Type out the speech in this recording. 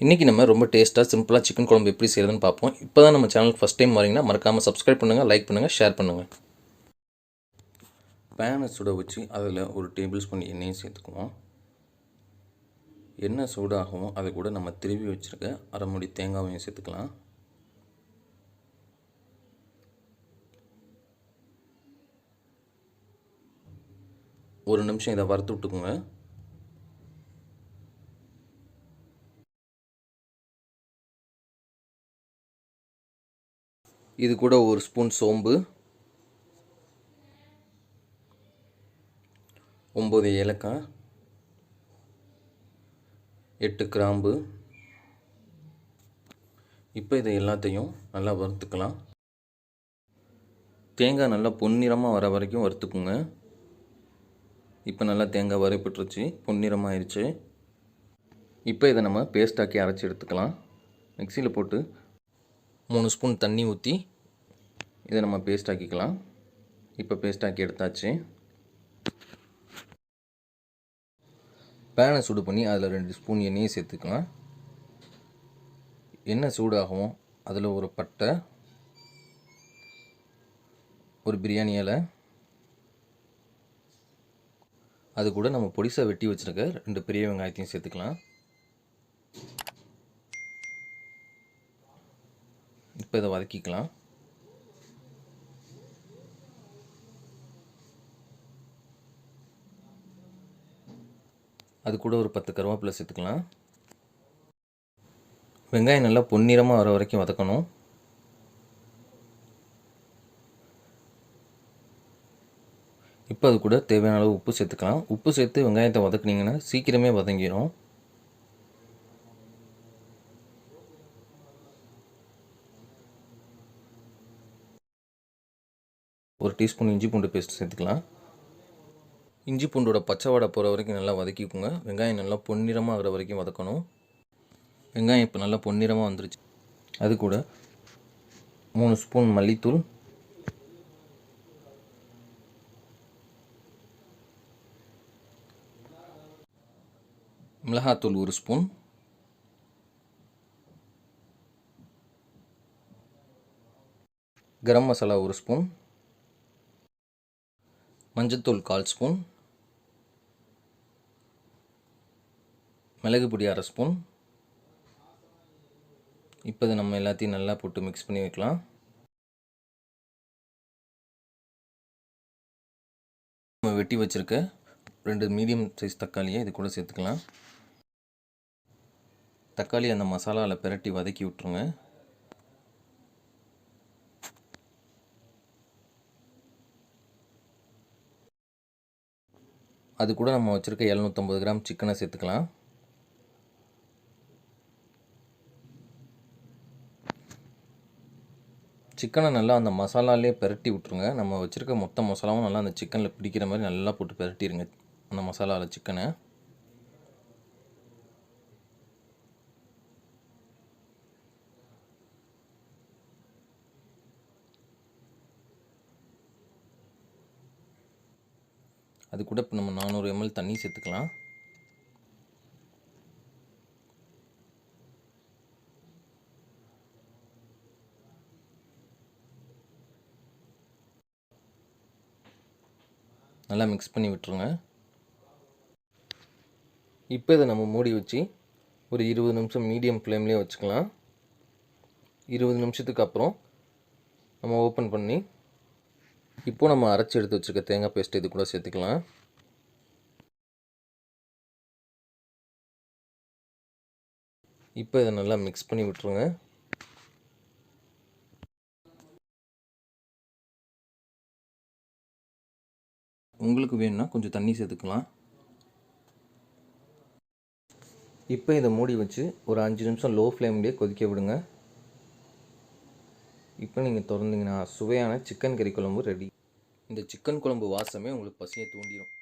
இன்றைக்கி நம்ம ரொம்ப டேஸ்ட்டாக சிம்பிளாக சிக்கன் குழம்பு எப்படி செய்கிறதுன்னு பார்ப்போம். இப்போ தான் நம்ம சேனலுக்கு ஃபஸ்ட் டைம் வரீங்கன்னா மறக்காமல் சப்ஸ்கிரைப் பண்ணுங்கள், லைக் பண்ணுங்கள், ஷேர் பண்ணுங்கள். பேனை சுட வச்சு அதில் ஒரு டேபிள் ஸ்பூன் எண்ணெயும் சேர்த்துக்குவோம். எண்ணெய் சூடாகவும் அதை கூட நம்ம திருவி வச்சுருக்க அரை மூடி தேங்காவையும் சேர்த்துக்கலாம். ஒரு நிமிஷம் இதை வறுத்து விட்டுக்குங்க. இது கூட ஒரு ஸ்பூன் சோம்பு, 9 ஏலக்காய், 8 கிராம்பு. இப்போ இதை எல்லாத்தையும் நல்லா வறுத்துக்கலாம். தேங்காய் நல்லா பொன்னிறமாக வர வரைக்கும் வறுத்துக்குங்க. இப்போ நல்லா தேங்காய் வறுபட்டுருச்சு, பொன்னிறமாக ஆயிடுச்சு. இப்போ இதை நம்ம பேஸ்டாக்கி அரைச்சி எடுத்துக்கலாம். மிக்சியில் போட்டு 3 ஸ்பூன் தண்ணி ஊற்றி இதை நம்ம பேஸ்ட் ஆக்கிக்கலாம். இப்போ பேஸ்ட் ஆக்கி எடுத்தாச்சு. பேனை சூடு பண்ணி அதில் 2 ஸ்பூன் எண்ணெயை சேர்த்துக்கலாம். எண்ணெய் சூடாகவும் அதில் ஒரு பட்டை, ஒரு பிரியாணி இலை, அது கூட நம்ம பொடிசாக வெட்டி வச்சுருக்க 2 பெரிய வெங்காயத்தையும் சேர்த்துக்கலாம். இப்போ இதை வதக்கிக்கலாம். அது கூட ஒரு 10 கருவேப்பிலை சேர்த்துக்கலாம். வெங்காயம் நல்லா பொன்னிறமாக வர வரைக்கும் வதக்கணும். இப்போ அது கூட தேவையான அளவு உப்பு சேர்த்துக்கலாம். உப்பு சேர்த்து வெங்காயத்தை வதக்குனிங்கன்னா சீக்கிரமே வதங்கிடும். ஒரு டீஸ்பூன் இஞ்சி பூண்டு பேஸ்ட் சேர்த்துக்கலாம். இஞ்சி பூண்டோட பச்சை வாடை போகிற வரைக்கும் நல்லா வதக்கிக்கோங்க. வெங்காயம் நல்லா பொன்னிறமாக ஆகிற வரைக்கும் வதக்கணும். வெங்காயம் இப்போ நல்லா பொன்னிறமாக வந்துருச்சு. அது கூட 3 ஸ்பூன் மல்லித்தூள், மிளகாத்தூள் 1 ஸ்பூன், கரம் மசாலா 1 ஸ்பூன், மஞ்சத்தூள் 1/4 ஸ்பூன், மிளகு பொடி 1/2 ஸ்பூன். இப்போ இதை நம்ம எல்லாத்தையும் நல்லா போட்டு மிக்ஸ் பண்ணி வைக்கலாம். நம்ம வெட்டி வச்சுருக்க 2 மீடியம் சைஸ் தக்காளியை இது கூட சேர்த்துக்கலாம். தக்காளி அந்த மசாலாவில் பிரட்டி வதக்கி விட்ருங்க. அது கூட நம்ம வச்சுருக்க 750 கிராம் சிக்கனை சேர்த்துக்கலாம். சிக்கனை நல்லா அந்த மசாலாலே பிரட்டி விட்ருங்க. நம்ம வச்சுருக்க மொத்த மசாலாவும் நல்லா அந்த சிக்கனில் பிடிக்கிற மாதிரி நல்லா போட்டு பிரட்டிடுங்க அந்த மசாலாவில் சிக்கனை. அது கூட இப்போ நம்ம 400 ml தண்ணி சேர்த்துக்கலாம். நல்லா மிக்ஸ் பண்ணி விட்டுருங்க. இப்போ இதை நம்ம மூடி வச்சு ஒரு 20 நிமிஷம் மீடியம் ஃப்ளேம்லேயே வச்சுக்கலாம். 20 நிமிஷத்துக்கு அப்புறம் நம்ம ஓப்பன் பண்ணி இப்போது நம்ம அரைச்சி எடுத்து வச்சுருக்க தேங்காய் பேஸ்ட் இது கூட சேர்த்துக்கலாம். இப்போ இதை நல்லா மிக்ஸ் பண்ணி விட்டுருங்க. உங்களுக்கு வேணும்னா கொஞ்சம் தண்ணி சேர்த்துக்கலாம். இப்போ இதை மூடி வச்சு ஒரு 5 நிமிஷம் லோ ஃப்ளேம்லேயே கொதிக்க விடுங்க. இப்போ நீங்கள் திறந்தீங்கன்னா சுவையான சிக்கன் கறி குழம்பு ரெடி. இந்த சிக்கன் குழம்பு வாசமே உங்களுக்கு பசியை தூண்டிடும்.